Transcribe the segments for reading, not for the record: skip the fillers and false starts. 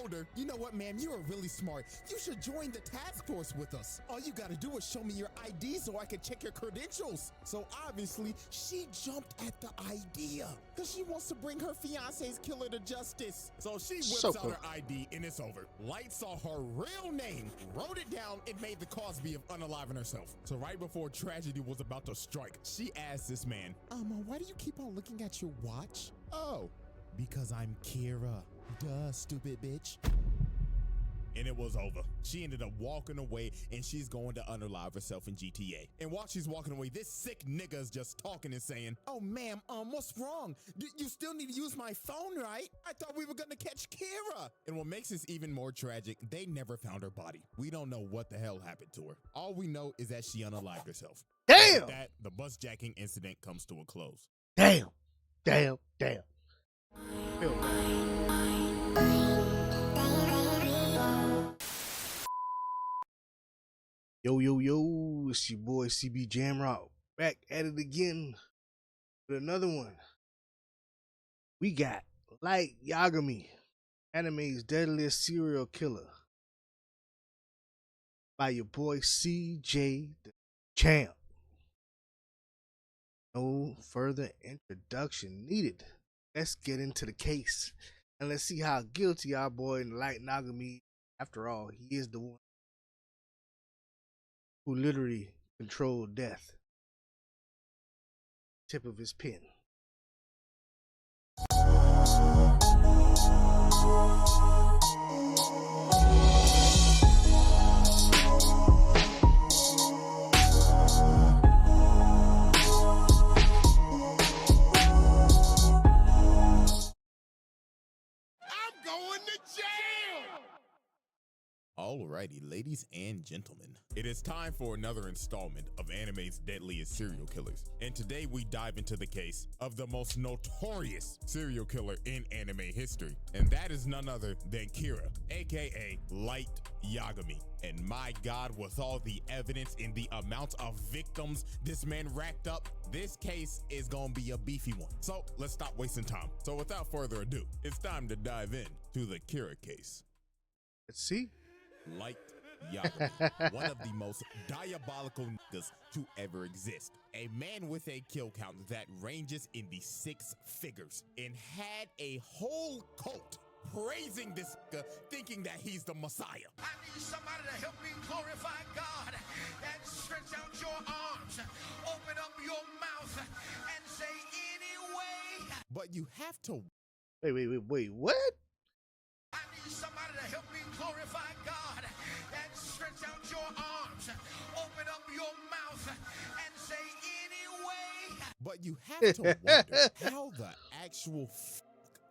told her, you know what, man, you are really smart. You should join the task force with us. All you gotta do is show me your ID so I can check your credentials. So obviously, she jumped at the idea because she wants to bring her fiance's killer to justice. So she whips out her ID and it's over. Light saw her real name, wrote it down, and made the Cosby of unaliving herself. So right before tragedy was about to strike, she asked this man, why do you keep on looking at your watch? Oh, because I'm Kira. Duh, stupid bitch. And it was over. She ended up walking away and she's going to unalive herself in GTA. And while she's walking away, this sick nigga is just talking and saying, oh, ma'am, what's wrong? You still need to use my phone, right? I thought we were gonna catch Kira. And what makes this even more tragic, they never found her body. We don't know what the hell happened to her. All we know is that she unalived herself. Damn! With that, the bus jacking incident comes to a close. Damn. Damn. Damn. Yo, it's your boy CB Jamrock back at it again with another one. We got Light Yagami, anime's Deadliest serial killer, by your boy CJ the Champ. No further introduction needed. Let's get into the case and let's see how guilty our boy Light Yagami. After all, he is the one who literally controlled death. Tip of his pen. Alrighty, ladies and gentlemen, it is time for another installment of anime's Deadliest serial killers. And today we dive into the case of the most notorious serial killer in anime history. And that is none other than Kira, aka Light Yagami. And my God, with all the evidence and the amount of victims this man racked up, this case is gonna be a beefy one. So let's stop wasting time. So without further ado, it's time to dive in to the Kira case. Let's see. Light Yagami, one of the most diabolical niggas to ever exist. A man with a kill count that ranges in the 6 figures and had a whole cult praising this nigga, thinking that he's the Messiah. I need somebody to help me glorify God. And stretch out your arms, open up your mouth, and say anyway. But you have to... Wait, what? I need somebody to help me glorify God. And stretch out your arms, open up your mouth, and say anyway. But you have to wonder how the actual fuck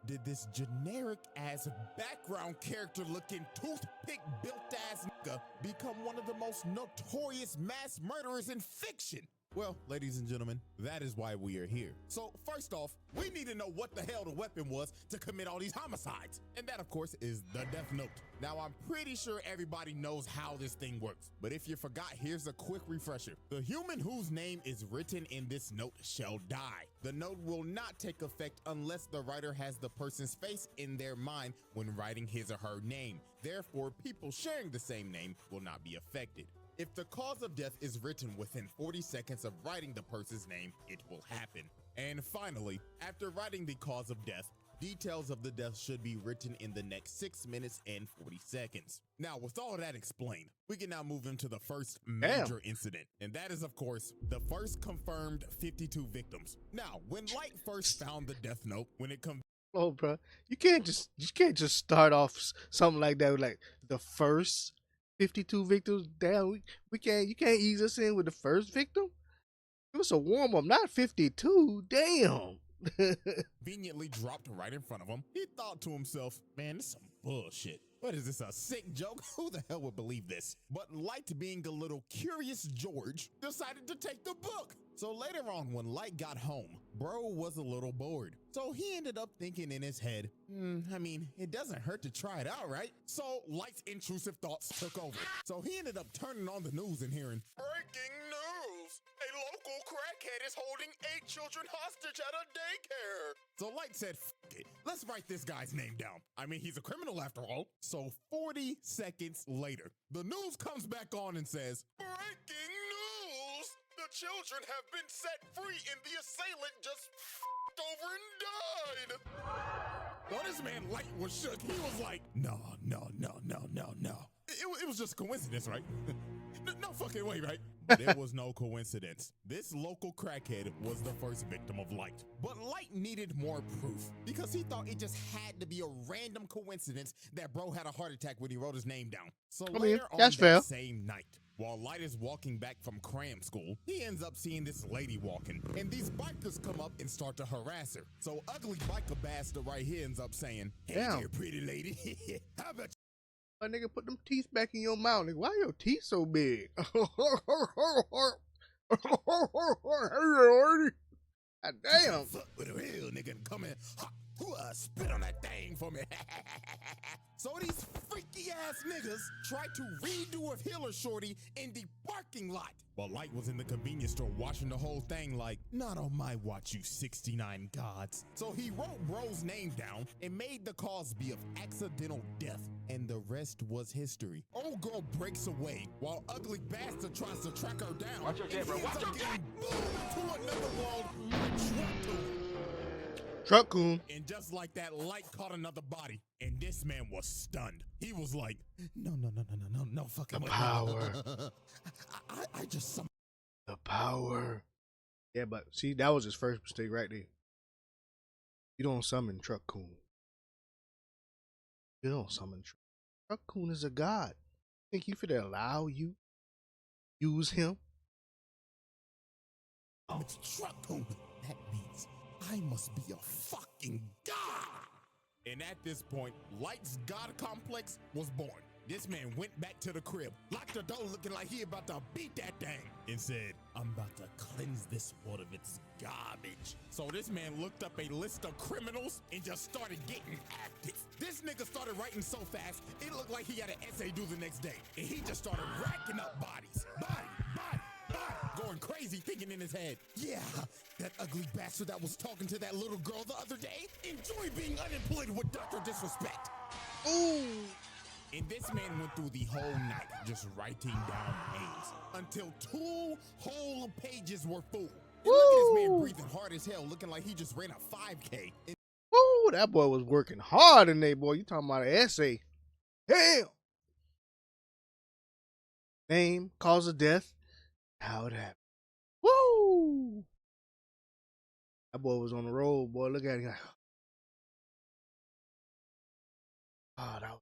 did this generic ass background character looking toothpick built ass nigga become one of the most notorious mass murderers in fiction? Well, ladies and gentlemen, that is why we are here. So first off, we need to know what the hell the weapon was to commit all these homicides. And that, of course, is the Death Note. Now, I'm pretty sure everybody knows how this thing works. But if you forgot, here's a quick refresher. The human whose name is written in this note shall die. The note will not take effect unless the writer has the person's face in their mind when writing his or her name. Therefore, people sharing the same name will not be affected. If the cause of death is written within 40 seconds of writing the person's name, it will happen. And finally, after writing the cause of death, details of the death should be written in the next 6 minutes and 40 seconds. Now, with all that explained, we can now move into the first major incident. And that is, of course, the first confirmed 52 victims. Now, when Light first found the death note, when it comes... Oh, bro, you can't just start off something like that with like the first 52 victims. Damn, you can't ease us in with the first victim. It was a warm up, not 52. Damn. Conveniently dropped right in front of him. He thought to himself, man, this is some bullshit. What is this, a sick joke? Who the hell would believe this? But Light, being a little curious George, decided to take the book. So later on, when Light got home, bro was a little bored. So he ended up thinking in his head, I mean, it doesn't hurt to try it out, right? So Light's intrusive thoughts took over. So he ended up turning on the news and hearing, breaking news! A local crackhead crackhead is holding 8 children hostage at a daycare. So Light said, F it, let's write this guy's name down. I mean, he's a criminal after all. So 40 seconds later, the news comes back on and says, breaking news! The children have been set free and the assailant just f***ed over and died. Well, this man Light was shook. He was like, no. It was just coincidence, right? No fucking way, right? There was no coincidence. This local crackhead was the first victim of Light. But Light needed more proof because he thought it just had to be a random coincidence that bro had a heart attack when he wrote his name down. So later on that same night, while Light is walking back from cram school, he ends up seeing this lady walking, and these bikers come up and start to harass her. So ugly biker bastard right here ends up saying, hey there, pretty lady, how about a nigga put them teeth back in your mouth. Nigga, why your teeth so big? God damn. Fuck with a real nigga and come in. Spit on that thing for me. So these freaky ass niggas tried to redo a Hiller shorty in the parking lot. But Light was in the convenience store watching the whole thing like, not on my watch, you 69 gods. So he wrote bro's name down and made the cause be of accidental death. And the rest was history. Old girl breaks away while ugly bastard tries to track her down. Watch your jet, bro. Watch your jet. To another world like Truck coon. And just like that, Light caught another body, and this man was stunned. He was like, no fucking way. Power. I just the power. Yeah, but see, that was his first mistake right there. You don't summon Truck Coon. You don't summon Truck Coon is a god. Think he finna allow you use him? Oh, it's Truck Coon. That means I must be a fucking god. And at this point, Light's god complex was born. This man went back to the crib, locked the door looking like he about to beat that thing, and said, I'm about to cleanse this world of its garbage. So this man looked up a list of criminals and just started getting active. This nigga started writing so fast, it looked like he had an essay due the next day. And he just started racking up bodies. Body, going crazy, thinking in his head, yeah, that ugly bastard that was talking to that little girl the other day, enjoy being unemployed with Dr. Disrespect. Ooh. And this man went through the whole night just writing down names until 2 whole pages were full. And look at this man breathing hard as hell, looking like he just ran a 5K. Woo, that boy was working hard in there, boy. You talking about an essay. Hell. Name, cause of death, how it happened. Woo! That boy was on the road, boy. Look at him. Oh, that was...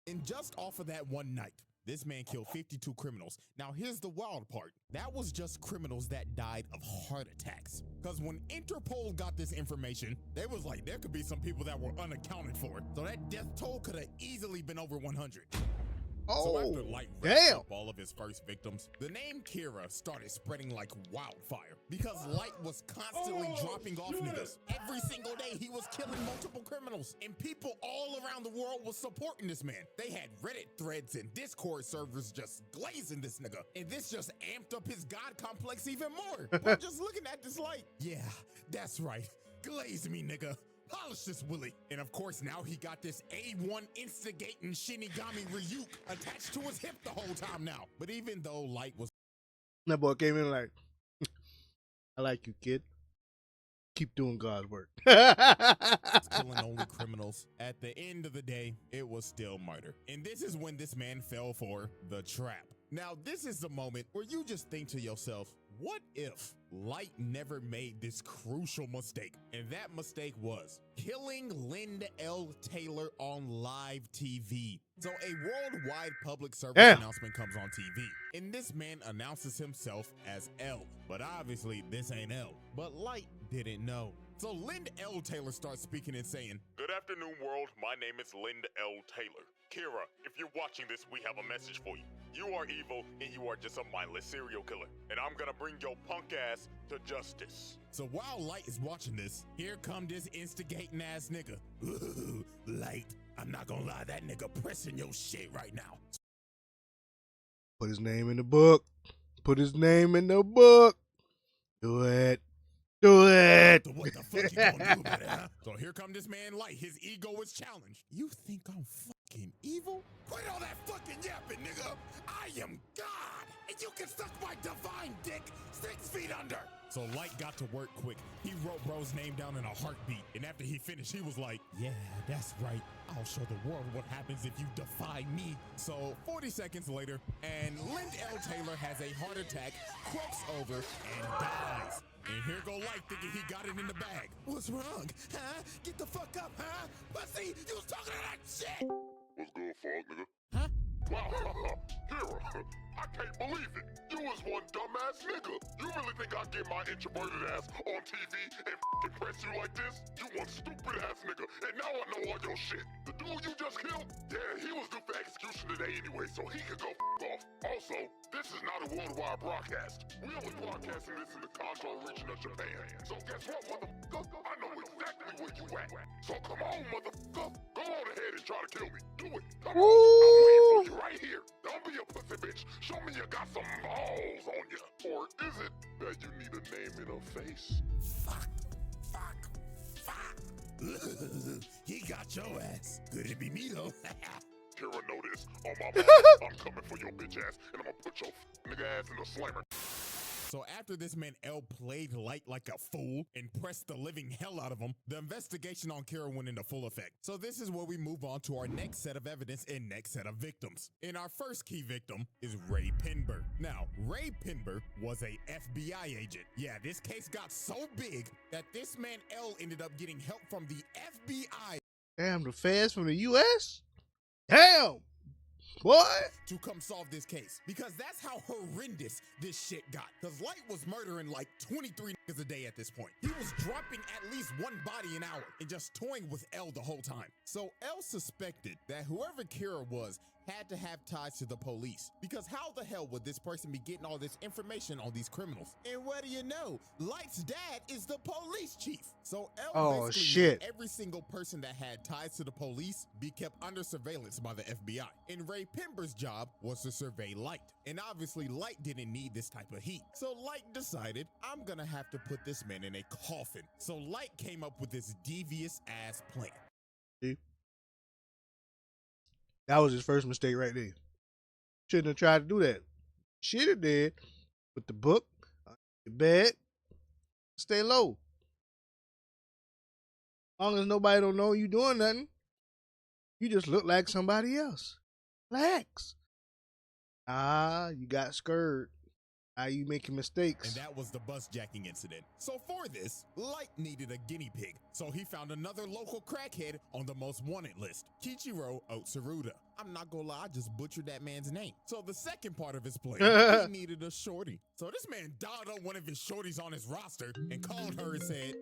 And just off of that one night, this man killed 52 criminals. Now, here's the wild part. That was just criminals that died of heart attacks. Because when Interpol got this information, they was like, there could be some people that were unaccounted for. So that death toll could have easily been over 100. So after Light wrapped up all of his first victims, the name Kira started spreading like wildfire because Light was constantly dropping off niggas. Every single day he was killing multiple criminals, and people all around the world was supporting this man. They had Reddit threads and Discord servers just glazing this nigga, and this just amped up his god complex even more. I'm just looking at this like, yeah, that's right, glaze me, nigga. Polish this Willie. And of course, now he got this A1 instigating Shinigami Ryuk attached to his hip the whole time now. But even though Light was... That boy came in like, I like you, kid. Keep doing God's work. killing only criminals, at the end of the day, it was still murder. And this is when this man fell for the trap. Now, this is the moment where you just think to yourself, what if Light never made this crucial mistake? And that mistake was killing Linda L. Taylor on live TV. So a worldwide public service announcement comes on TV, and this man announces himself as L. But obviously, this ain't L. But Light didn't know. So Linda L. Taylor starts speaking and saying, Good afternoon, world. My name is Linda L. Taylor. Kira, if you're watching this, we have a message for you. You are evil, and you are just a mindless serial killer. And I'm gonna bring your punk ass to justice. So while Light is watching this, here come this instigating ass nigga. Ooh, Light, I'm not gonna lie, that nigga pressing your shit right now. Put his name in the book. Put his name in the book. Do it. Do it. So what the fuck you gonna do about it, huh? So here come this man Light. His ego is challenged. You think I'm fucking evil? Quit all that fucking yapping, nigga. I am God, and you can suck my divine dick 6 feet under. So Light got to work quick. He wrote bro's name down in a heartbeat. And after he finished, he was like, yeah, that's right. I'll show the world what happens if you defy me. So 40 seconds later, and Lind L. Taylor has a heart attack, croaks over, and dies. And here go Light thinking he got it in the bag. What's wrong? Huh? Get the fuck up, huh? Pussy, you was talking to that shit! What's good, fuck, nigga? Huh? Kira, I can't believe it. You was one dumbass nigga. You really think I'd get my introverted ass on TV and press you like this? You one stupid ass nigga, and now I know all your shit. The dude you just killed? Yeah, he was due for execution today anyway, so he could go off. Also, this is not a worldwide broadcast. We only broadcasting this in the Kanto region of Japan. So guess what, motherfucker? I know exactly where you at. So come on, motherfucker. Go on ahead and try to kill me. Do it. Come on. I'm waiting for you right here. Don't be a pussy bitch. Show me you got some balls on you. Or is it that you need a name and a face? Fuck. He got your ass. Could it be me though? Kira, know this. On my mom, I'm coming for your bitch ass, and I'm gonna put your nigga ass in the slammer. So after this man L played Light like a fool and pressed the living hell out of him, the investigation on Kira went into full effect. So this is where we move on to our next set of evidence and next set of victims. And our first key victim is Ray Pinber. Now, Ray Pinber was a FBI agent. Yeah, this case got so big that this man L ended up getting help from the FBI Damn, the feds from the U.S.? Damn. Boy. to come solve this case, because that's how horrendous this shit got. Because Light was murdering like 23 niggas a day at this point. He was dropping at least one body an hour and just toying with L the whole time. So L suspected that whoever Kira was had to have ties to the police, because how the hell would this person be getting all this information on these criminals? And what do you know? Light's dad is the police chief. So L basically shit. made every single person that had ties to the police be kept under surveillance by the FBI. And Ray Pember's job was to survey Light. And obviously Light didn't need this type of heat. So Light decided, I'm gonna have to put this man in a coffin. So Light came up with this devious ass plan. See? That was his first mistake right there. Shouldn't have tried to do that. Should have did. Put the book on your bed. Stay low. As long as nobody don't know you doing nothing, you just look like somebody else. Relax. You got scared. You making mistakes. And that was the bus jacking incident. So for this, Light needed a guinea pig. So he found another local crackhead on the most wanted list, Kichiro Otsuruda. I'm not gonna lie, I just butchered that man's name. So the second part of his plan, he needed a shorty. So this man dialed up one of his shorties on his roster and called her and said,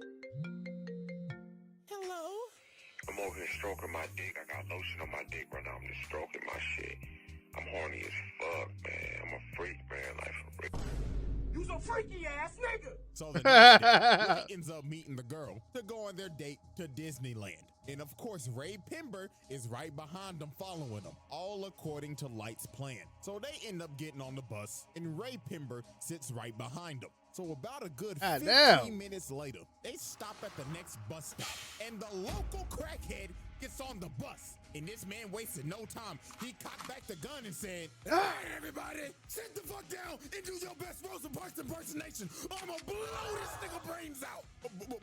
hello? I'm over here stroking my dick. I got lotion on my dick right now. I'm just stroking my shit. I'm horny as fuck, man. I'm a freak, man. Like, for real. You's a freaky ass nigga. So the next day, Light ends up meeting the girl to go on their date to Disneyland. And of course, Ray Pember is right behind them, following them, all according to Light's plan. So they end up getting on the bus, and Ray Pember sits right behind them. So about a good 15 minutes later, they stop at the next bus stop, and the local crackhead gets on the bus. And this man wasted no time. He cocked back the gun and said, all right, everybody, sit the fuck down and do your best Rosa Parks impersonation. I'ma blow this nigga brains out.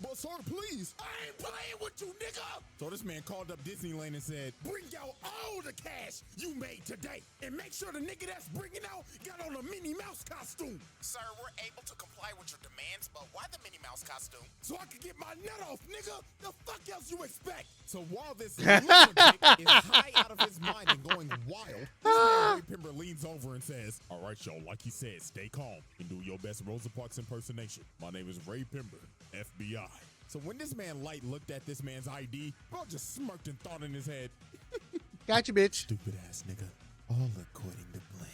But sir, please. I ain't playing with you, nigga. So this man called up Disneyland and said, bring out all the cash you made today. And make sure the nigga that's bringing out got on a Minnie Mouse costume. Sir, we're able to comply with your demands, but why the Minnie Mouse costume? So I can get my nut off, nigga. The fuck else you expect? So while this lunatic is high out of his mind and going wild, this man Ray Pember leans over and says, all right, y'all, like he said, stay calm and do your best Rosa Parks impersonation. My name is Ray Pember, FBI. So when this man Light looked at this man's ID, bro just smirked and thought in his head, Got you, bitch. stupid ass nigga, all according to plan.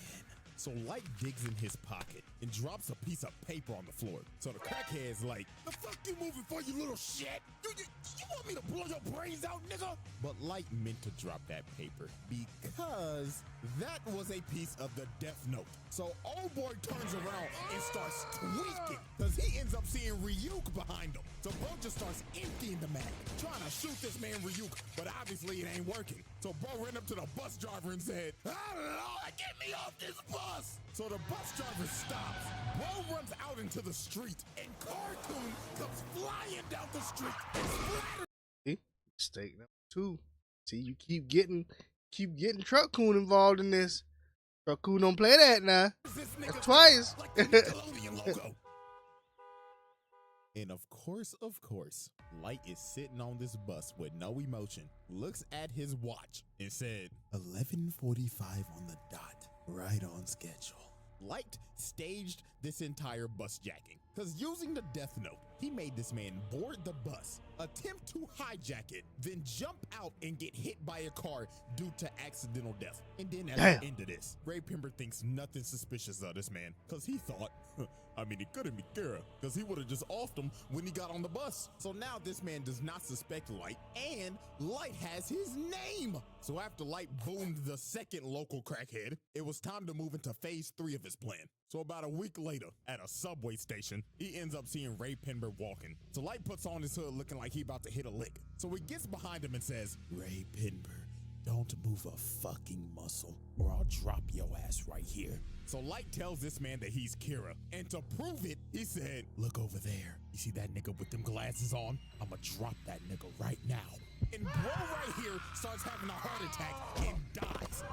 So Light digs in his pocket and drops a piece of paper on the floor. So the crackhead's like, the fuck you moving for, you little shit? You want me to blow your brains out, nigga? But Light meant to drop that paper because that was a piece of the Death Note. So old boy turns around and starts tweaking because he ends up seeing Ryuk behind him. So bro just starts emptying the mag, trying to shoot this man Ryuk, but obviously it ain't working. So bro ran up to the bus driver and said, "Oh Lord, get me off this bus!" So the bus driver stops. Bro runs out into the street, and Cartoon comes flying down the street and splatters. See? Mistake number 2. See, you keep getting Truck Coon involved in this. Truck Coon don't play that now. This That's nigga twice. like the Nickelodeon logo. And of course, Light is sitting on this bus with no emotion, looks at his watch, and said, 11:45 on the dot, right on schedule. Light staged this entire bus jacking, because using the Death Note, he made this man board the bus, attempt to hijack it, then jump out and get hit by a car due to accidental death. And then at the end of this, Ray Pember thinks nothing suspicious of this man, because he thought, he couldn't be Kira, because he would have just offed him when he got on the bus. So now this man does not suspect Light, and Light has his name. So after Light boomed the second local crackhead, it was time to move into phase 3 of his plan. So about a week later, at a subway station, he ends up seeing Ray Pember walking. So Light puts on his hood looking like he about to hit a lick. So he gets behind him and says, "Ray Pember, don't move a fucking muscle or I'll drop your ass right here." So Light tells this man that he's Kira, and to prove it, he said, "Look over there. You see that nigga with them glasses on? I'ma drop that nigga right now." And bro right here starts having a heart attack and dies.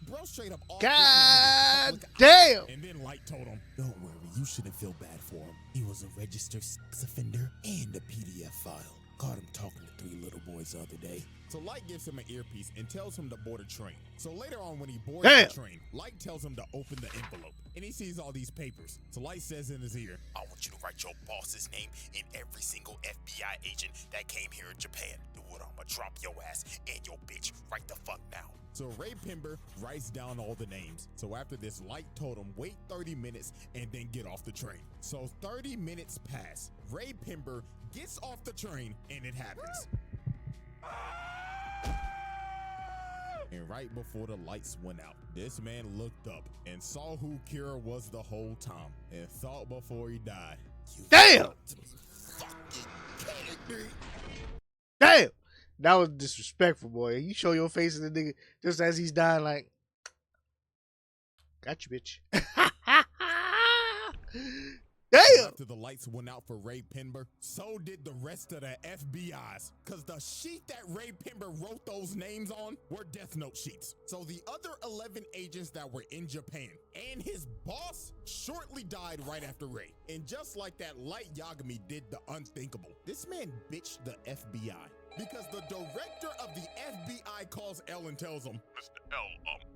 Bro straight up off. God damn! And then Light told him, "Don't worry, you shouldn't feel bad for him. He was a registered sex offender and a PDF file. Caught him talking to 3 little boys the other day." So Light gives him an earpiece and tells him to board a train. So later on when he boards the train, Light tells him to open the envelope. And he sees all these papers. So Light says in his ear, "I want you to write your boss's name and every single FBI agent that came here in Japan. Do it, I'ma drop your ass and your bitch right the fuck now." So Ray Pember writes down all the names. So after this, Light told him wait 30 minutes and then get off the train. So 30 minutes pass. Ray Pember gets off the train and it happens. And right before the lights went out, this man looked up and saw who Kira was the whole time and thought before he died, Damn! fucking kidding me? Damn! That was disrespectful, boy. You show your face to the nigga just as he's dying, like, got you, bitch. Damn! After the lights went out for Ray Pember, so did the rest of the FBI's. Cause the sheet that Ray Pember wrote those names on were Death Note sheets. So the other 11 agents that were in Japan and his boss shortly died right after Ray. And just like that, Light Yagami did the unthinkable. This man bitched the FBI. Because the director of the FBI calls L and tells him, Mr. L,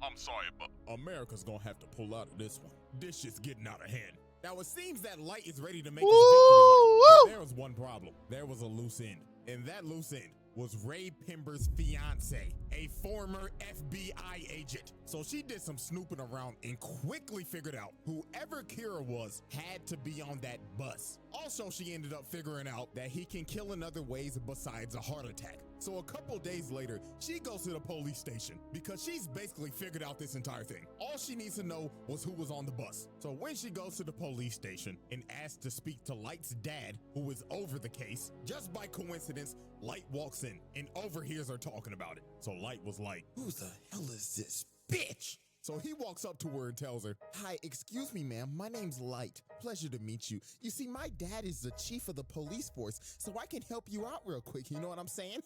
I'm sorry, but America's gonna have to pull out of this one. This shit's getting out of hand. Now it seems that Light is ready to make his victory lap, but there was one problem. There was a loose end, and that loose end was Ray Pember's fiance, a former FBI agent. So she did some snooping around and quickly figured out whoever Kira was had to be on that bus. Also, she ended up figuring out that he can kill in other ways besides a heart attack. So a couple days later, she goes to the police station because she's basically figured out this entire thing. All she needs to know was who was on the bus. So when she goes to the police station and asks to speak to Light's dad, who is over the case, just by coincidence, Light walks in and overhears her talking about it. So Light was like, "Who the hell is this bitch?" So he walks up to her and tells her, "Hi, excuse me, ma'am. My name's Light. Pleasure to meet you. You see, my dad is the chief of the police force, so I can help you out real quick. You know what I'm saying?"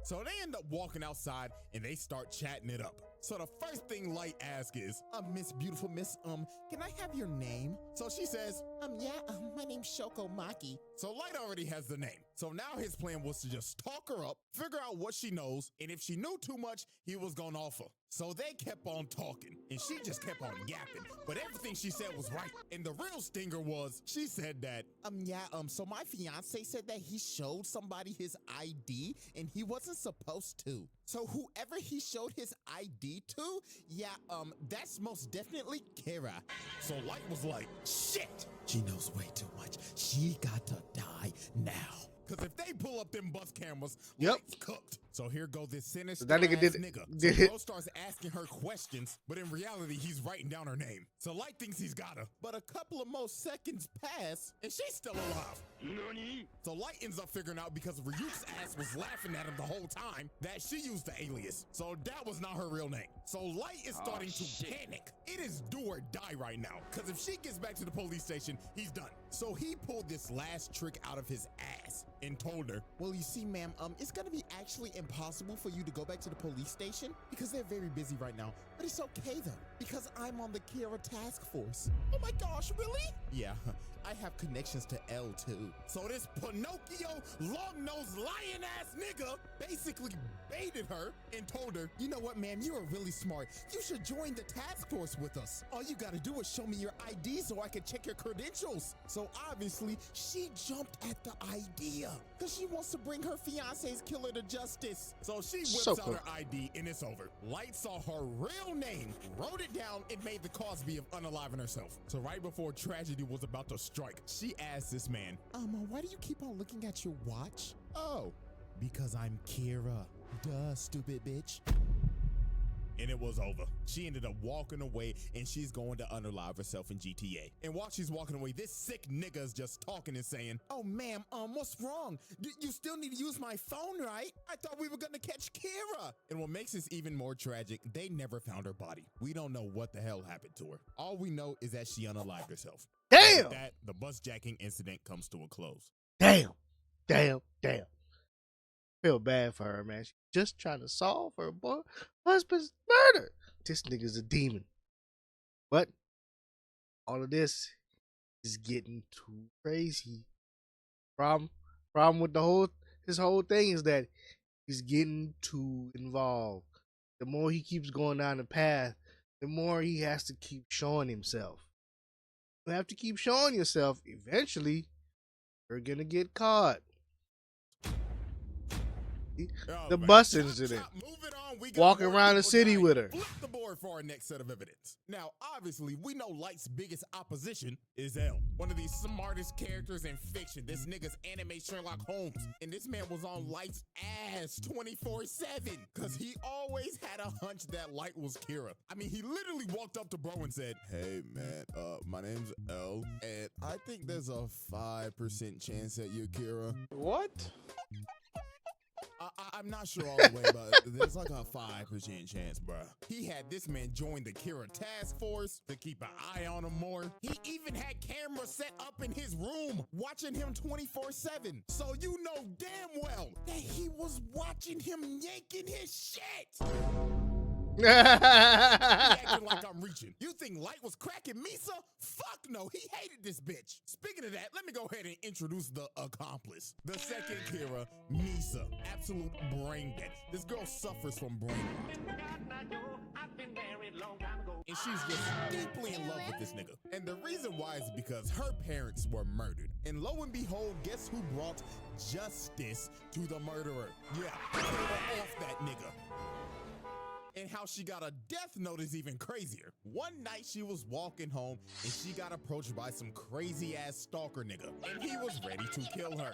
So they end up walking outside and they start chatting it up. So the first thing Light asks is, Miss Beautiful Miss, can I have your name?" So she says, my name's Shoko Maki. So Light already has the name. So now his plan was to just talk her up, figure out what she knows, and if she knew too much, he was gonna offer. So they kept on talking, and she just kept on yapping, but everything she said was right. And the real stinger was, she said that, so my fiance said that he showed somebody his ID, and he wasn't supposed to. So whoever he showed his ID to, that's most definitely Kira. So Light was like, shit! She knows way too much. She got to die now. Cause if they pull up them bus cameras, Yep. Light's cooked. So here go this sinister That nigga ass did- nigga. did So it. Bro starts asking her questions, but in reality, he's writing down her name. So Light thinks he's got her. But a couple of more seconds pass, and she's still alive. So Light ends up figuring out because Ryuk's ass was laughing at him the whole time that she used the alias. So that was not her real name. So Light is starting to panic. It is do or die right now. Because if she gets back to the police station, he's done. So he pulled this last trick out of his ass and told her, well, you see, ma'am, it's gonna be actually impossible for you to go back to the police station because they're very busy right now. But it's okay though, because I'm on the Kira task force. Oh my gosh, really? Yeah, I have connections to L too. So this Pinocchio, long-nosed, lion-ass nigga basically baited her and told her, you know what, ma'am, you are really smart. You should join the task force with us. All you gotta do is show me your ID so I can check your credentials. So obviously, she jumped at the idea because she wants to bring her fiance's killer to justice. So she whips So out cool. her ID and it's over. Light saw her real name, wrote it down, and made the Cosby of unaliving herself. So right before tragedy was about to strike, she asked this man, why do you keep on looking at your watch? Oh, because I'm Kira. Duh, stupid bitch. And it was over. She ended up walking away and she's going to unalive herself in GTA. And while she's walking away, this sick nigga is just talking and saying, oh, ma'am, what's wrong? You still need to use my phone, right? I thought we were gonna catch Kira. And what makes this even more tragic, they never found her body. We don't know what the hell happened to her. All we know is that she unalived herself. Damn. With that, the bus jacking incident comes to a close. Damn. Feel bad for her, man. She's just trying to solve her husband's murder. This nigga's a demon. But all of this is getting too crazy. Problem with his whole thing is that he's getting too involved. The more he keeps going down the path, the more he has to keep showing himself. You have to keep showing yourself. Eventually, you're gonna get caught. Oh, The man. bus Chop, incident. chop, moving on. We got Walking more around the people city dying. with her. Flip the board for our next set of evidence. Now, obviously, we know Light's biggest opposition is L, one of the smartest characters in fiction. This nigga's anime Sherlock Holmes. And this man was on Light's ass 24/7 because he always had a hunch that Light was Kira. I mean, he literally walked up to bro and said, hey, man, my name's L, and I think there's a 5% chance that you're Kira. What? I'm not sure all the way, but there's like a 5% chance, bruh. He had this man join the Kira task force to keep an eye on him more. He even had cameras set up in his room, watching him 24/7. So you know damn well that he was watching him yanking his shit. He acting like I'm reaching. You think Light was cracking Misa? Fuck no, he hated this bitch. Speaking of that, let me go ahead and introduce the accomplice. The second Kira, Misa. Absolute brain dead. This girl suffers from brain rot. And she's just deeply in love with this nigga. And the reason why is because her parents were murdered. And lo and behold, guess who brought justice to the murderer? Yeah, they were off that nigga. And how she got a death note is even crazier. One night she was walking home and she got approached by some crazy ass stalker nigga. And he was ready to kill her.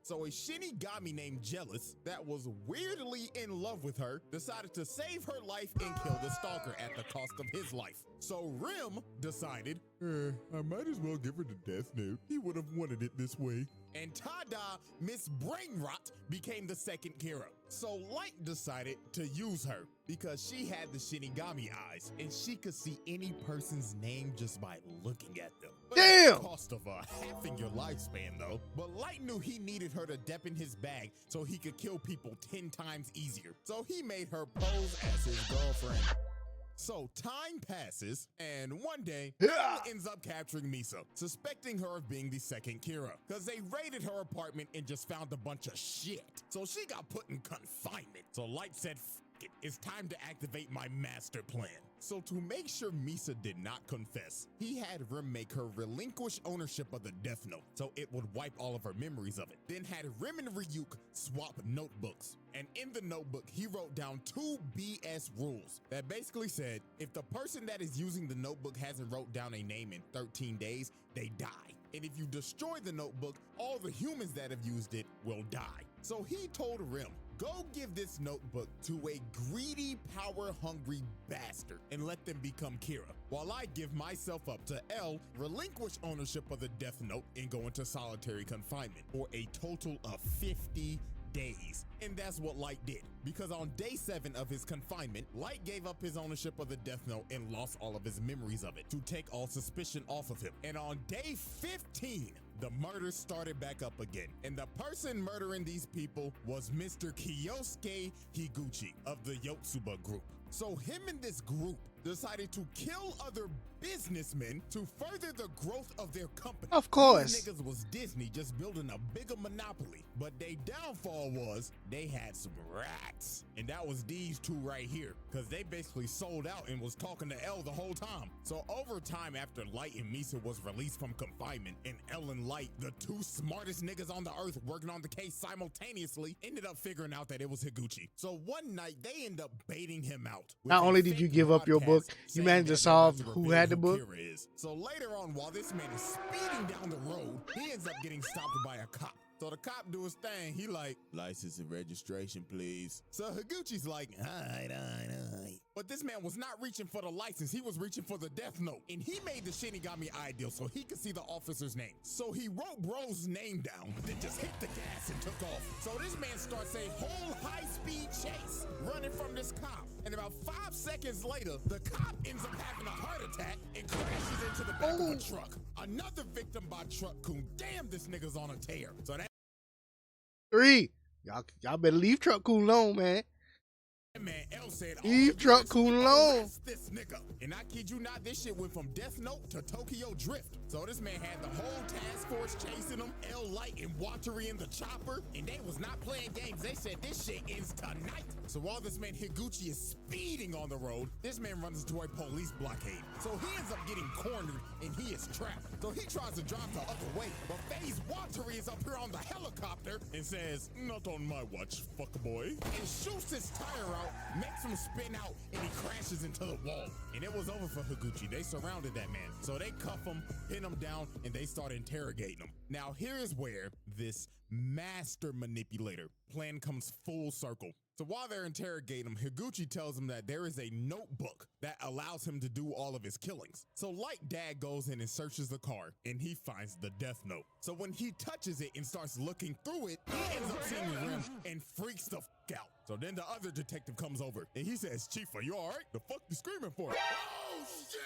So a Shinigami named Jealous, that was weirdly in love with her, decided to save her life and kill the stalker at the cost of his life. So Rim decided, I might as well give her the death note. He would have wanted it this way. And tada, Miss Brainrot became the second Kira. So Light decided to use her because she had the Shinigami eyes and she could see any person's name just by looking at them. But at Damn! the cost of halving your lifespan though. But Light knew he needed her to dip in his bag so he could kill people 10 times easier. So he made her pose as his girlfriend. So time passes, and one day, Kira ends up capturing Misa, suspecting her of being the second Kira, because they raided her apartment and just found a bunch of shit. So she got put in confinement. So Light said, it. It's time to activate my master plan. So to make sure Misa did not confess, he had Rim make her relinquish ownership of the Death Note so it would wipe all of her memories of it. Then had Rim and Ryuk swap notebooks. And in the notebook, he wrote down 2 BS rules that basically said if the person that is using the notebook hasn't wrote down a name in 13 days, they die. And if you destroy the notebook, all the humans that have used it will die. So he told Rim, go give this notebook to a greedy, power-hungry bastard and let them become Kira, while I give myself up to L, relinquish ownership of the Death Note, and go into solitary confinement for a total of 50 days. And that's what Light did, because on day 7 of his confinement, Light gave up his ownership of the Death Note and lost all of his memories of it to take all suspicion off of him. And on day 15, the murders started back up again. And the person murdering these people was Mr. Kyosuke Higuchi of the Yotsuba group. So him and this group decided to kill other businessmen to further the growth of their company. Of course. These niggas was Disney just building a bigger monopoly. But their downfall was they had some rats. And that was these two right here. Because they basically sold out and was talking to L the whole time. So over time, after Light and Misa was released from confinement, and L and Light, the 2 smartest niggas on the earth working on the case simultaneously, ended up figuring out that it was Higuchi. So one night, they end up baiting him out. Not only did you give up your book, you managed to solve who had the book. So later on, while this man is speeding down the road, he ends up getting stopped by a cop. So the cop do his thing. He like, license and registration, please. So Higuchi's like, all right. But this man was not reaching for the license. He was reaching for the Death Note. And he made the Shinigami ideal so he could see the officer's name. So he wrote bro's name down, then just hit the gas and took off. So this man starts a whole high-speed chase, running from this cop. And about 5 seconds later, the cop ends up having a heart attack and crashes into the back of a truck. Another victim by truck coon. Damn, this nigga's on a tear. So that 3. Y'all better leave Truck Cool alone, man. man L said, Leave Truck Cool alone. This nigga. And I kid you not, this shit went from Death Note to Tokyo Drift. So this man had the whole task force chasing him, L Light and Watery in the chopper, and they was not playing games. They said this shit ends tonight. So while this man Higuchi is speeding on the road, this man runs into a police blockade. So he ends up getting cornered and he is trapped. So he tries to drive the other way, but FaZe Watery is up here on the helicopter and says, not on my watch, fuckboy, and shoots his tire out, makes him spin out, and he crashes into the wall. And it was over for Higuchi. They surrounded that man. So they cuff him, pin him down, and they start interrogating him. Now here is where this master manipulator plan comes full circle. So while they're interrogating him, Higuchi tells him that there is a notebook that allows him to do all of his killings. So Light Dad goes in and searches the car, and he finds the Death Note. So when he touches it and starts looking through it, he ends up seeing Rim and freaks the fuck out. So then the other detective comes over, and he says, Chief, are you all right? The fuck you screaming for? Oh, shit!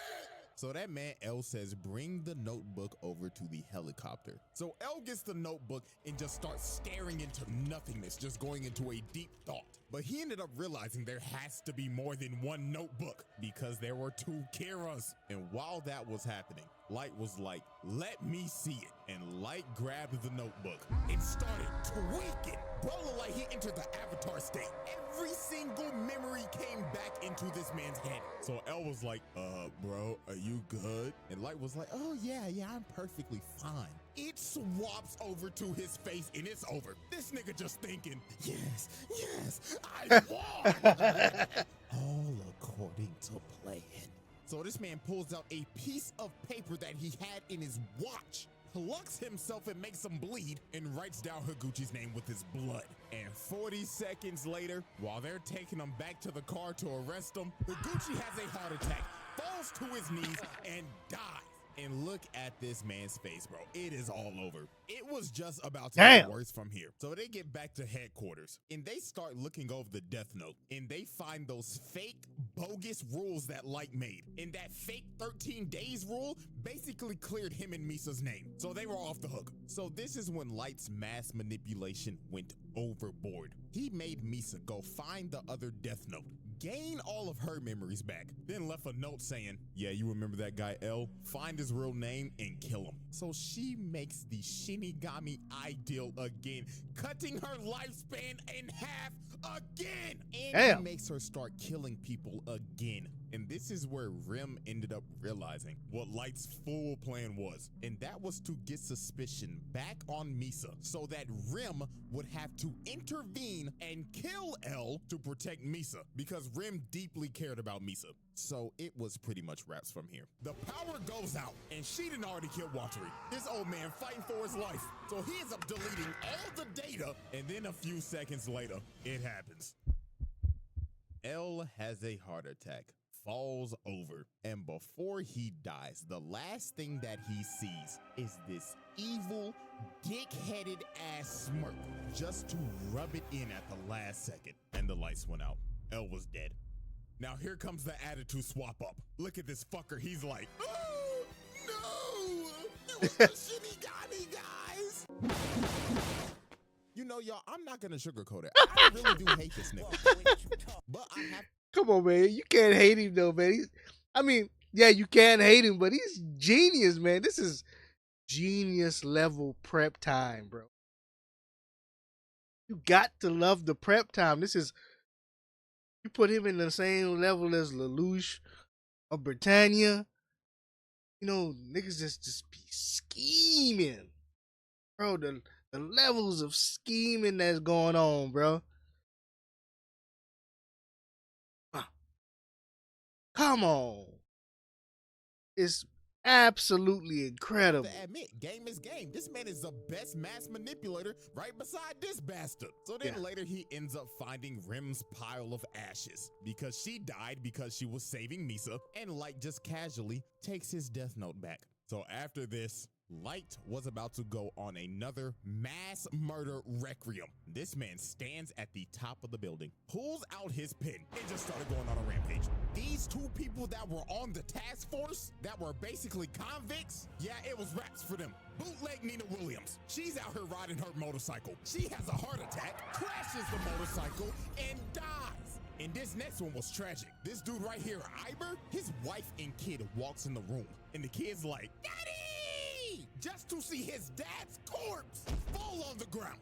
So that man L says, bring the notebook over to the helicopter. So L gets the notebook and just starts staring into nothingness, just going into a deep thought. But he ended up realizing there has to be more than one notebook because there were 2 Kiras. And while that was happening, Light was like, let me see it. And Light grabbed the notebook and started tweaking. Bro looked like he entered the avatar state. Every single memory came back into this man's head. So L was like, bro, are you good? And Light was like, oh yeah, I'm perfectly fine. It swaps over to his face and it's over. This nigga just thinking, yes, I won. All according to plan. So this man pulls out a piece of paper that he had in his watch, plucks himself and makes him bleed, and writes down Higuchi's name with his blood. And 40 seconds later, while they're taking him back to the car to arrest him, Higuchi has a heart attack, falls to his knees, and dies. And look at this man's face, bro. It is all over. It was just about to get worse from here. So they get back to headquarters and they start looking over the Death Note and they find those fake, bogus rules that Light made. And that fake 13 days rule basically cleared him and Misa's name. So they were off the hook. So this is when Light's mass manipulation went overboard. He made Misa go find the other Death Note, gain all of her memories back, then left a note saying, yeah, you remember that guy L? Find his real name and kill him. So she makes the Shinigami ideal again, cutting her lifespan in half again. And Damn. he makes her start killing people again. And this is where Rim ended up realizing what Light's full plan was. And that was to get suspicion back on Misa so that Rim would have to intervene and kill L to protect Misa because Rim deeply cared about Misa. So it was pretty much wraps from here. The power goes out and she done already killed Watery. This old man fighting for his life. So he ends up deleting all the data, and then a few seconds later, it happens. L has a heart attack, falls over, and before he dies, the last thing that he sees is this evil, dick-headed ass smirk just to rub it in at the last second. And the lights went out. L was dead. Now here comes the attitude swap up. Look at this fucker. He's like, oh, no! It was the Shinigami guys! You know, y'all, I'm not gonna sugarcoat it. I really do hate this nigga. But I have Come on, man. You can't hate him though, man. I mean, yeah, you can hate him, but he's genius, man. This is genius level prep time, bro. You got to love the prep time. This is, you put him in the same level as Lelouch or Britannia. You know, niggas just be scheming. Bro, the levels of scheming that's going on, bro. Come on. It's absolutely incredible. to admit, game is game. This man is the best mass manipulator right beside this bastard. So then later he ends up finding Rim's pile of ashes because she died because she was saving Misa, and Light just casually takes his death note back. So after this, Light was about to go on another mass murder requiem. This man stands at the top of the building, pulls out his pen, and just started going on a rampage. These two people that were on the task force, that were basically convicts, yeah, it was raps for them. Bootleg Nina Williams. She's out here riding her motorcycle. She has a heart attack, crashes the motorcycle, and dies. And this next one was tragic. This dude right here, Iber, his wife and kid walks in the room, and the kid's like, Daddy! Just to see his dad's corpse fall on the ground.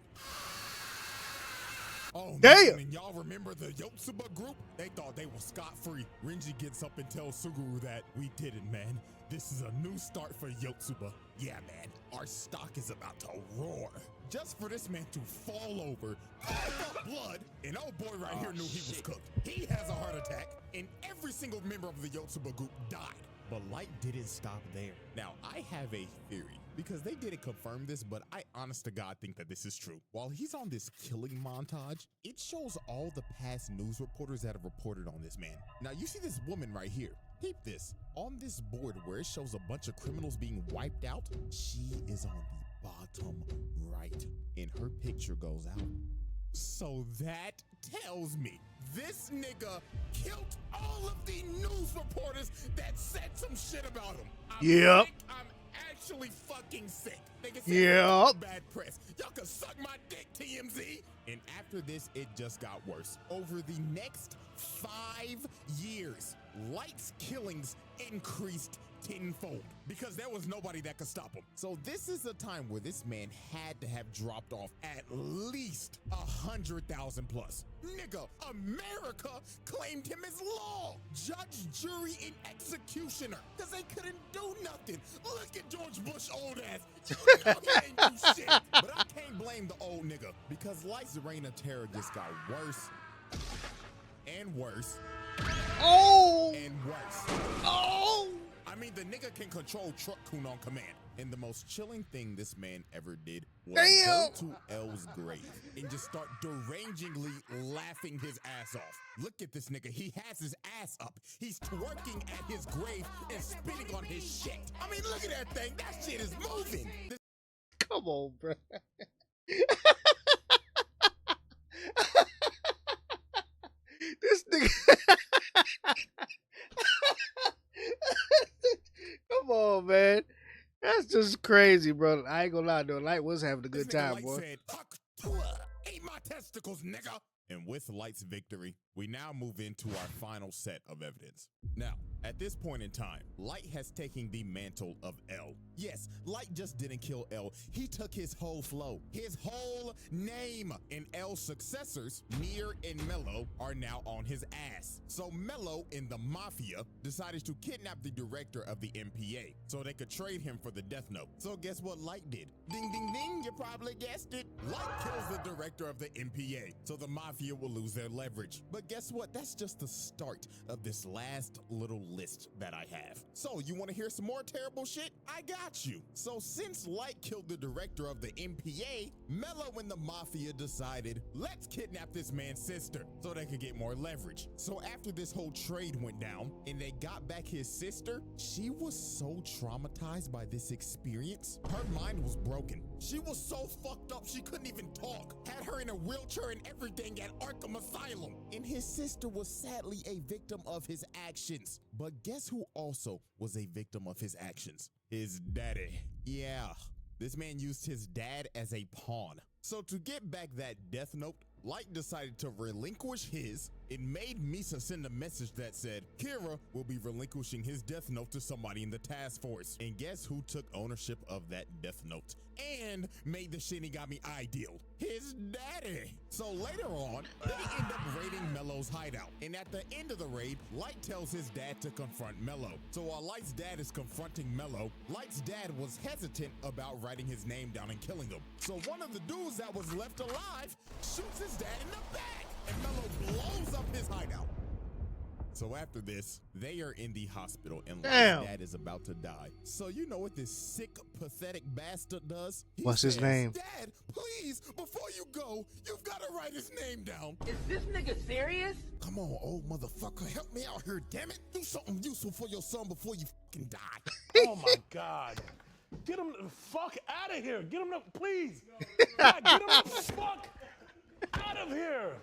Oh, damn! Man, and y'all remember the Yotsuba group? They thought they were scot-free. Renji gets up and tells Suguru that we didn't, man. This is a new start for Yotsuba. Yeah, man, our stock is about to roar. Just for this man to fall over, cough up blood, and old boy right here knew he was cooked. He has a heart attack, and every single member of the Yotsuba group died. But Light didn't stop there. Now, I have a theory, because they didn't confirm this, but I honest to God think that this is true. While he's on this killing montage, it shows all the past news reporters that have reported on this man. Now, you see this woman right here. Peep this. On this board where it shows a bunch of criminals being wiped out, she is on the bottom right, and her picture goes out. So that tells me this nigga killed all of the news reporters that said some shit about him. Yep. I'm actually fucking sick. Nigga said Yep. bad press. Y'all can suck my dick, TMZ. And after this, it just got worse. Over the next 5 years, Light's killings increased tenfold because there was nobody that could stop him. So this is a time where this man had to have dropped off at least 100,000 plus. Nigga, America claimed him as law, judge, jury, and executioner because they couldn't do nothing. Look at George Bush old ass. You know he ain't do shit. But I can't blame the old nigga because Light's reign of terror just got worse and worse. Oh! And worse. Oh! I mean, the nigga can control Truck Kun on command. And the most chilling thing this man ever did was Damn. go to L's grave and just start derangingly laughing his ass off. Look at this nigga. He has his ass up. He's twerking at his grave and spitting on his shit. I mean, look at that thing. That shit is moving. Come on, bro. This nigga. Come on, man. That's just crazy, bro. I ain't gonna lie, though. Light was having a good This nigga time, Light boy. said, "Fuck, eat my testicles, nigga." And with Light's victory, We now move into our final set of evidence. Now, at this point in time, Light has taken the mantle of L. Yes, Light just didn't kill L. He took his whole flow, his whole name. And L's successors, Near and Mello, are now on his ass. So Mello and the Mafia decided to kidnap the director of the MPA so they could trade him for the Death Note. So guess what Light did? Ding, ding, ding, you probably guessed it. Light kills the director of the MPA, so the Mafia will lose their leverage. But guess what? That's just the start of this last little list that I have. So you want to hear some more terrible shit? I got you. So since Light killed the director of the MPA, Mello and the Mafia decided, let's kidnap this man's sister so they could get more leverage. So after this whole trade went down and they got back his sister, she was so traumatized by this experience. Her mind was broken. She was so fucked up she couldn't even talk. Had her in a wheelchair and everything at Arkham Asylum. And his sister was sadly a victim of his actions. But guess who also was a victim of his actions? His daddy. Yeah, this man used his dad as a pawn. So to get back that Death Note, Light decided to relinquish his. It made Misa send a message that said, Kira will be relinquishing his Death Note to somebody in the task force. And guess who took ownership of that Death Note and made the Shinigami ideal? His daddy. So later on, they end up raiding Mello's hideout. And at the end of the raid, Light tells his dad to confront Mello. So while Light's dad is confronting Mello, Light's dad was hesitant about writing his name down and killing him. So one of the dudes that was left alive shoots his dad in the back, and Mello blows up his hideout. So after this, they are in the hospital, and Light's dad is about to die. So you know what this sick, pathetic bastard does? What's his name? Dad, please, before you go, you've got to write his name down. Is this nigga serious? Come on, old motherfucker, help me out here, damn it. Do something useful for your son before you fucking die. Oh my God. Get him the fuck out of here. Get him the, please. God, get him the fuck out of here.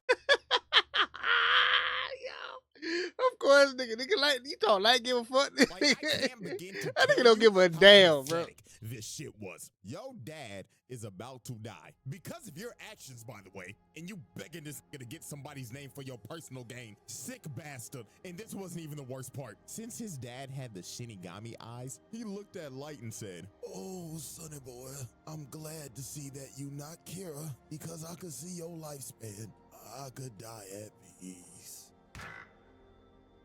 Of course, nigga like you talk like give a fuck. Like, I can't begin to That nigga tell don't you give a how damn, bro. pathetic this shit was. Yo dad is about to die because of your actions, by the way, and you begging this nigga to get somebody's name for your personal gain. Sick bastard. And this wasn't even the worst part. Since his dad had the Shinigami eyes, he looked at Light and said, "Oh, sonny boy, I'm glad to see that you not Kira, because I could see your lifespan. I could die at peace."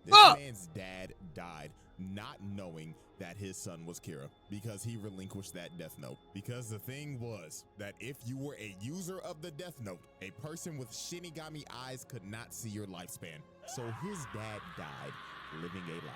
This man's dad died not knowing that his son was Kira because he relinquished that Death Note. Because the thing was that if you were a user of the Death Note, a person with Shinigami eyes could not see your lifespan. So his dad died living a lie.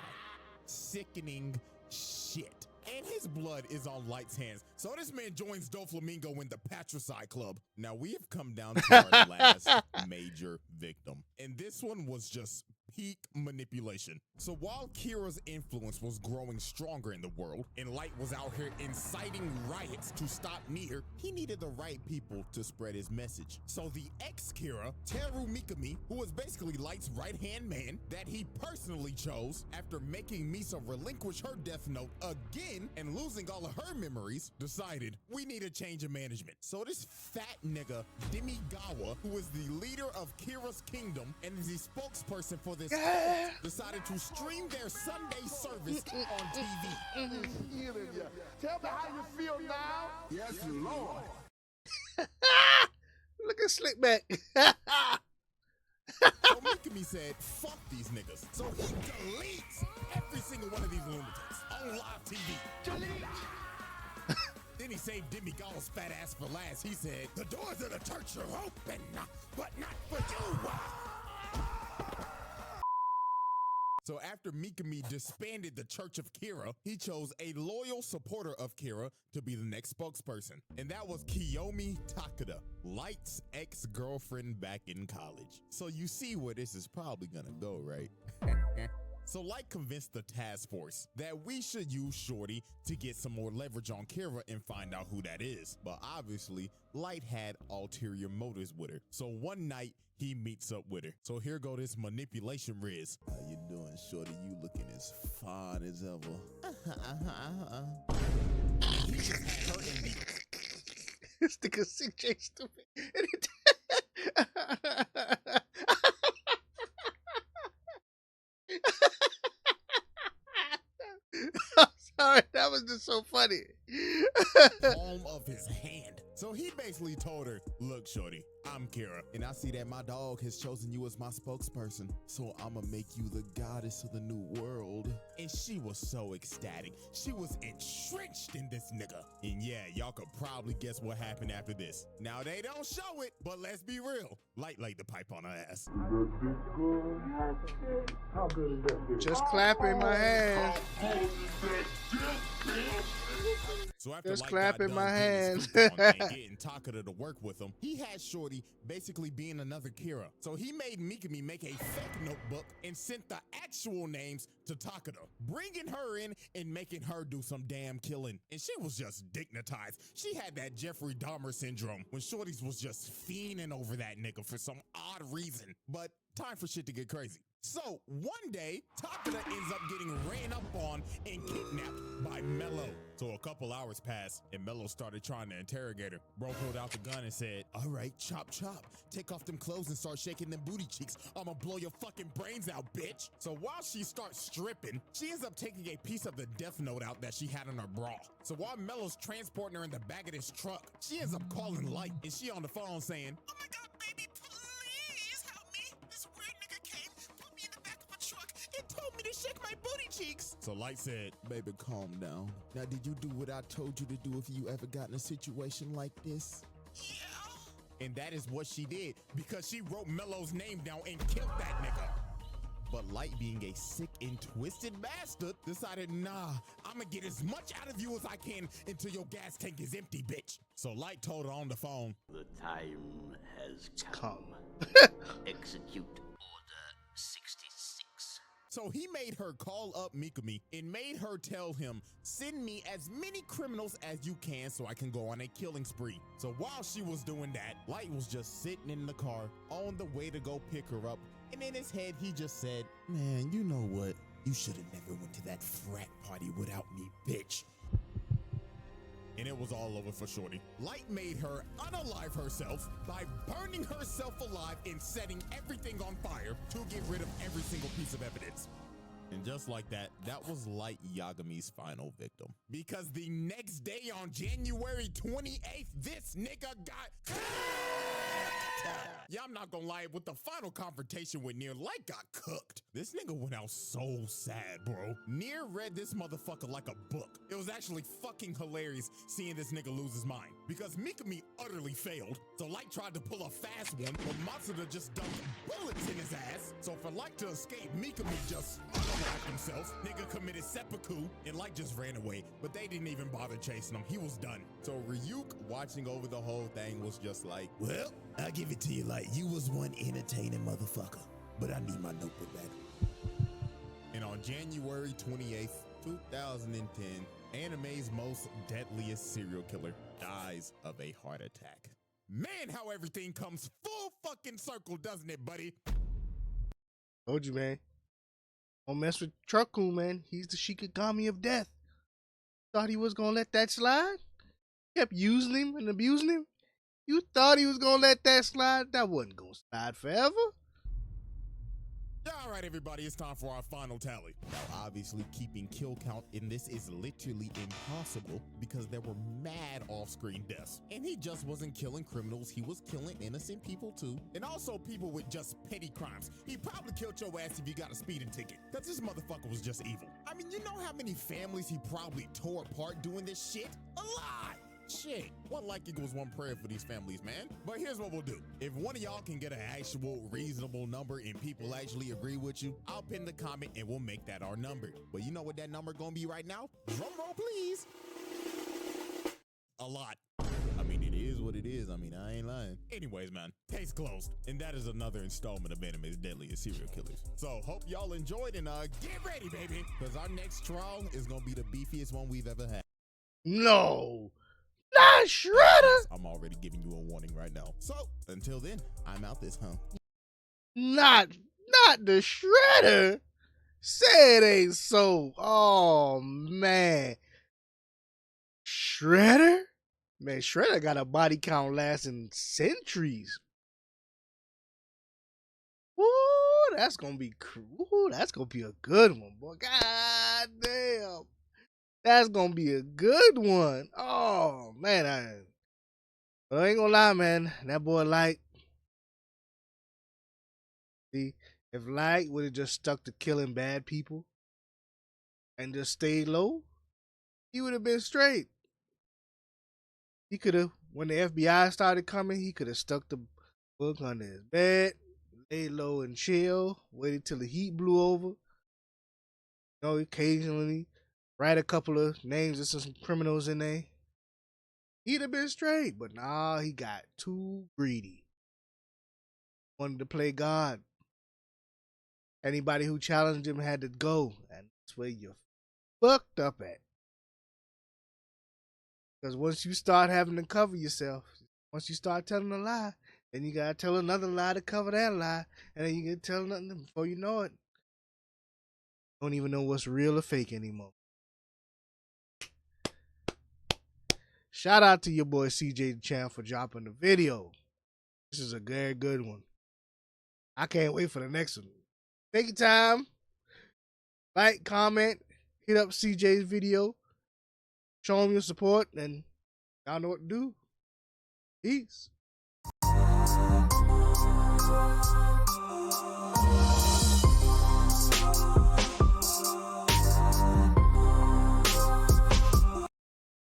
Sickening shit. And his blood is on Light's hands. So this man joins Doflamingo in the Patricide Club. Now we have come down to our last major victim. And this one was just peak manipulation. So while Kira's influence was growing stronger in the world, and Light was out here inciting riots to stop Nier, he needed the right people to spread his message. So the ex-Kira, Teru Mikami, who was basically Light's right-hand man, that he personally chose after making Misa relinquish her Death Note again and losing all of her memories, decided we need a change of management. So this fat nigga, Demigawa, who is the leader of Kira's kingdom and is the spokesperson for this cult, decided to stream their Sunday service on TV. Tell me how you feel now. Yes, Lord. Look at Slickback. So Mikami said, fuck these niggas. So he deletes every single one of these lunatics on live TV. Then he saved Demigawa's fat ass for last. He said, the doors of the church are open, but not for you. So after Mikami disbanded the Church of Kira, he chose a loyal supporter of Kira to be the next spokesperson. And that was Kiyomi Takeda, Light's ex-girlfriend back in college. So you see where this is probably gonna go, right? So Light convinced the task force that we should use Shorty to get some more leverage on Kira and find out who that is. But obviously, Light had ulterior motives with her. So one night, he meets up with her. So here go this manipulation Riz. How you doing, Shorty? You looking as fine as ever. He just had her in the... This nigga CJ stupid. I'm sorry, that was just so funny. palm of his hand. So he basically told her, look, shorty, I'm Kira, and I see that my dog has chosen you as my spokesperson, so I'ma make you the goddess of the new world. And she was so ecstatic. She was entrenched in this nigga. And yeah, y'all could probably guess what happened after this. Now, they don't show it, but let's be real. Light laid the pipe on her ass. Just clapping my hands. So after Just Light clapping got my done getting his hands. freak on and getting Takada to work with him, he had Shorty basically being another Kira. So he made Mikami make a fake notebook and sent the actual names to Takada, bringing her in and making her do some damn killing. And she was just dignitized. She had that Jeffrey Dahmer syndrome when Shorty's was just fiending over that nigga for some odd reason. But time for shit to get crazy. So one day, Takada ends up getting ran up on and kidnapped by Mello. So a couple hours passed and Mello started trying to interrogate her. Bro pulled out the gun and said, all right, chop chop. Take off them clothes and start shaking them booty cheeks. I'ma blow your fucking brains out, bitch. So while she starts stripping, she ends up taking a piece of the death note out that she had in her bra. So while Mello's transporting her in the back of this truck, she ends up calling Light and she on the phone saying, Oh my God, baby, please help me. This weird nigga came, put me in the back of a truck, and told me to shake my booty cheeks. so Light said, baby, calm down. Now, did you do what I told you to do if you ever got in a situation like this? Yeah. And that is what she did because she wrote Mello's name down and killed that nigga. But Light, being a sick and twisted bastard, decided, nah, I'ma get as much out of you as I can until your gas tank is empty, bitch. So Light told her on the phone, The time has come. Execute Order 66. so he made her call up Mikami and made her tell him, send me as many criminals as you can so I can go on a killing spree. So while she was doing that, Light was just sitting in the car on the way to go pick her up. And in his head, he just said, man, you know what? You should have never went to that frat party without me, bitch. And it was all over for Shorty. Light made her unalive herself by burning herself alive and setting everything on fire to get rid of every single piece of evidence. And just like that, that was Light Yagami's final victim. Because the next day on January 28th, this nigga got... Yeah, I'm not gonna lie, with the final confrontation with Nier, Light got cooked. This nigga went out so sad, bro. Nier read this motherfucker like a book. It was actually fucking hilarious seeing this nigga lose his mind. Because Mikami utterly failed, so Light tried to pull a fast one, but Matsuda just dumped bullets in his ass. So for Light to escape, Mikami just unalived himself. Nigga committed seppuku, and Light just ran away. But they didn't even bother chasing him. He was done. So Ryuk, watching over the whole thing, was just like, well, I'll give it to you, Light. You was one entertaining motherfucker. But I need my notebook back. And on January 28th, 2010, anime's most deadliest serial killer dies of a heart attack. Man, how everything comes full fucking circle, doesn't it, buddy? Told you, man. Don't mess with Truckun, man. He's the Shikigami of death. Thought he was gonna let that slide? Kept using him and abusing him? You thought he was gonna let that slide? That wasn't gonna slide forever. All right, everybody, it's time for our final tally. Now, obviously, keeping kill count in this is literally impossible because there were mad off-screen deaths. And he just wasn't killing criminals, he was killing innocent people too. And also people with just petty crimes. He probably killed your ass if you got a speeding ticket, because this motherfucker was just evil. I mean, you know how many families he probably tore apart doing this shit? A lot! Shit, one like equals one prayer for these families, man. But here's what we'll do. If one of y'all can get an actual reasonable number and people actually agree with you, I'll pin the comment and we'll make that our number. But you know what that number gonna be right now? Drum roll, please. A lot. I mean, it is what it is. I mean, I ain't lying. Anyways, man, case closed. And that is another installment of Anime's Deadliest Serial Killers. So, hope y'all enjoyed and get ready, baby. Because our next trial is gonna be the beefiest one we've ever had. No. Not Shredder. I'm already giving you a warning right now. So, until then, I'm out this hump. Not the Shredder. Say it ain't so. Oh, man. Shredder? Man, Shredder got a body count lasting centuries. Woo, that's gonna be cool. That's gonna be a good one, boy. God damn. That's gonna be a good one. Oh man, I ain't gonna lie, man. That boy Light. See, if Light would have just stuck to killing bad people and just stayed low, he would have been straight. He could have, when the FBI started coming, he could have stuck the book under his bed, laid low and chill, waited till the heat blew over. Occasionally write a couple of names of some criminals in there. He'd have been straight, but nah, he got too greedy. Wanted to play God. Anybody who challenged him had to go, and that's where you fucked up at. Because once you start having to cover yourself, once you start telling a lie, then you gotta tell another lie to cover that lie, and then you can tell nothing before you know it. Don't even know what's real or fake anymore. Shout out to your boy CJ Chan for dropping the video. This is a very good one. I can't wait for the next one. Take your time. Like, comment, hit up CJ's video. Show him your support, and y'all know what to do. Peace.